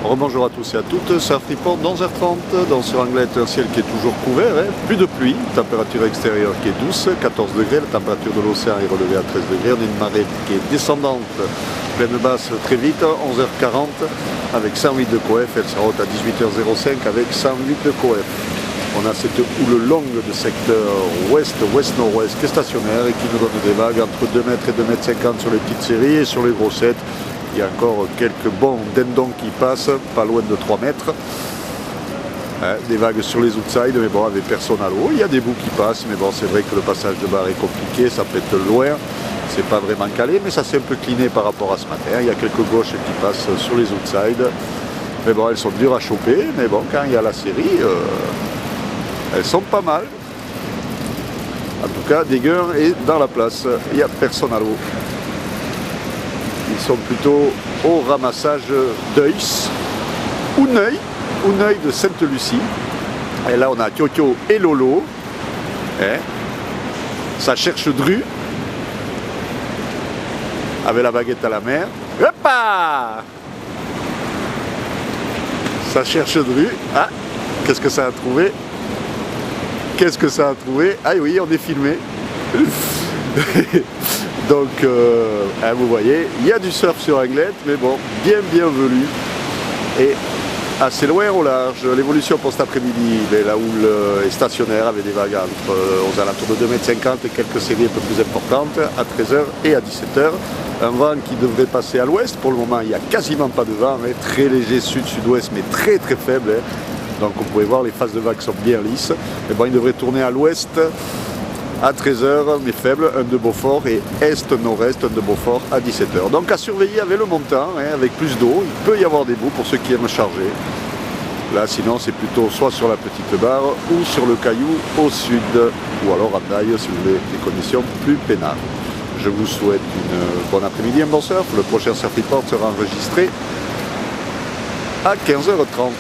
Rebonjour à tous et à toutes, Surf Report dans 11h30, dans ce Anglet, un ciel qui est toujours couvert, plus de pluie, température extérieure qui est douce, 14 degrés, la température de l'océan est relevée à 13 degrés, on a une marée qui est descendante, pleine basse très vite, 11h40 avec 108 de coef, elle sera haute à 18h05 avec 108 de coef. On a cette houle longue de secteur ouest-nord-ouest qui est stationnaire et qui nous donne des vagues entre 2 mètres et 2 mètres 50 sur les petites séries et sur les grossettes. Il y a encore quelques bons dindons qui passent, pas loin de 3 mètres. Des vagues sur les outsides, mais bon, avec personne à l'eau. Il y a des bouts qui passent, mais bon, c'est vrai que le passage de barre est compliqué, ça peut être loin. C'est pas vraiment calé, mais ça s'est un peu cliné par rapport à ce matin. Il y a quelques gauches qui passent sur les outsides. Mais bon, elles sont dures à choper, mais bon, quand il y a la série, elles sont pas mal. En tout cas, Degger est dans la place, il n'y a personne à l'eau. Ils sont plutôt au ramassage d'Oeils ou Neuil de Sainte-Lucie. Et là, on a Kyo et Lolo. Ça cherche Dru. Avec la baguette à la mer. Hoppa! Ça cherche Dru. Ah, qu'est-ce que ça a trouvé? Qu'est-ce que ça a trouvé? Ah oui, on est filmé. Donc, vous voyez, il y a du surf sur Anglet, mais bon, bienvenu. Et assez loin au large. L'évolution pour cet après-midi, la houle est stationnaire avec des vagues aux alentours de 2,50 m et quelques séries un peu plus importantes à 13h et à 17h. Un vent qui devrait passer à l'ouest. Pour le moment, il n'y a quasiment pas de vent, mais très léger sud-sud-ouest, mais très faible. Donc, vous pouvez voir, les phases de vagues sont bien lisses. Et bon, il devrait tourner à l'ouest à 13h, mais faible, un de Beaufort, et est-nord-est, un de Beaufort à 17h. Donc à surveiller avec le montant, avec plus d'eau, il peut y avoir des bouts pour ceux qui aiment charger. Là, sinon, c'est plutôt soit sur la petite barre ou sur le caillou au sud, ou alors à taille si vous voulez des conditions plus peinards. Je vous souhaite une bonne après-midi, un bon surf. Le prochain Surf Report sera enregistré à 15h30.